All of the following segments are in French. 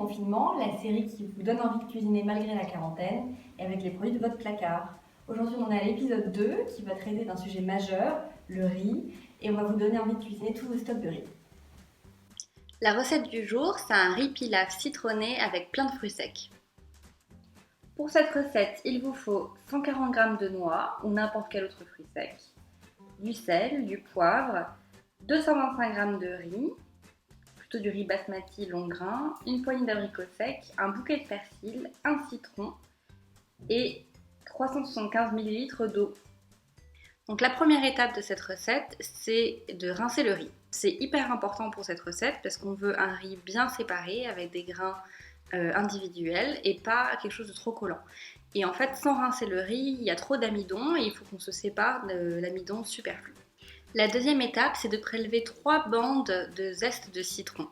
Confinement, la série qui vous donne envie de cuisiner malgré la quarantaine et avec les produits de votre placard. Aujourd'hui, on est à l'épisode 2 qui va traiter d'un sujet majeur, le riz, et on va vous donner envie de cuisiner tous vos stocks de riz. La recette du jour, c'est un riz pilaf citronné avec plein de fruits secs. Pour cette recette, il vous faut 140 g de noix ou n'importe quel autre fruit sec, du sel, du poivre, 225 g de riz, plutôt du riz basmati long grain, une poignée d'abricots secs, un bouquet de persil, un citron et 375 ml d'eau. Donc la première étape de cette recette, c'est de rincer le riz. C'est hyper important pour cette recette parce qu'on veut un riz bien séparé avec des grains individuels et pas quelque chose de trop collant. Et en fait, sans rincer le riz, il y a trop d'amidon et il faut qu'on se sépare de l'amidon superflu. La deuxième étape, c'est de prélever 3 bandes de zeste de citron.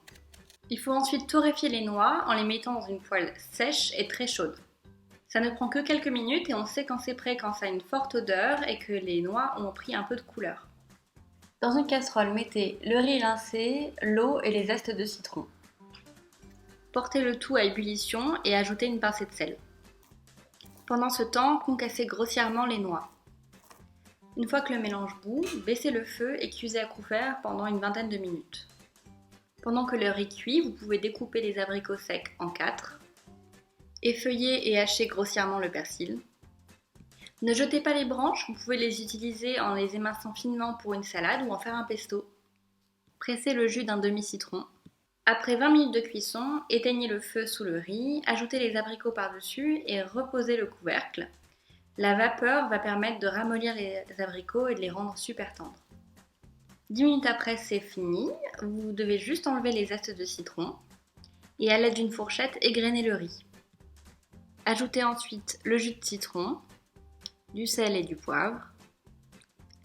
Il faut ensuite torréfier les noix en les mettant dans une poêle sèche et très chaude. Ça ne prend que quelques minutes et on sait quand c'est prêt quand ça a une forte odeur et que les noix ont pris un peu de couleur. Dans une casserole, mettez le riz rincé, l'eau et les zestes de citron. Portez le tout à ébullition et ajoutez une pincée de sel. Pendant ce temps, concassez grossièrement les noix. Une fois que le mélange bout, baissez le feu et cuisez à couvert pendant une vingtaine de minutes. Pendant que le riz cuit, vous pouvez découper les abricots secs en 4. Effeuillez et hachez grossièrement le persil. Ne jetez pas les branches, vous pouvez les utiliser en les éminçant finement pour une salade ou en faire un pesto. Pressez le jus d'un demi-citron. Après 20 minutes de cuisson, éteignez le feu sous le riz, ajoutez les abricots par-dessus et reposez le couvercle. La vapeur va permettre de ramollir les abricots et de les rendre super tendres. 10 minutes après, c'est fini. Vous devez juste enlever les zestes de citron et à l'aide d'une fourchette, égrener le riz. Ajoutez ensuite le jus de citron, du sel et du poivre,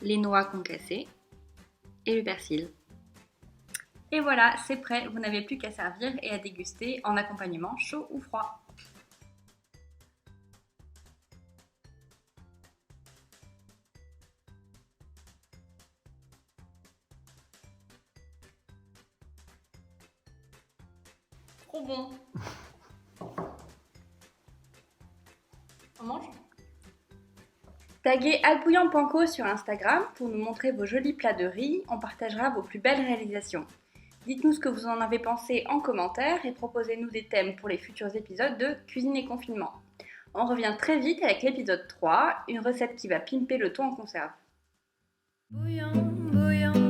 les noix concassées et le persil. Et voilà, c'est prêt, vous n'avez plus qu'à servir et à déguster en accompagnement chaud ou froid. Trop bon. On mange ? Taguez Albouillant Panko sur Instagram pour nous montrer vos jolis plats de riz, on partagera vos plus belles réalisations. Dites-nous ce que vous en avez pensé en commentaire et proposez-nous des thèmes pour les futurs épisodes de Cuisine et Confinement. On revient très vite avec l'épisode 3, une recette qui va pimper le thon en conserve. Bouillon, bouillon.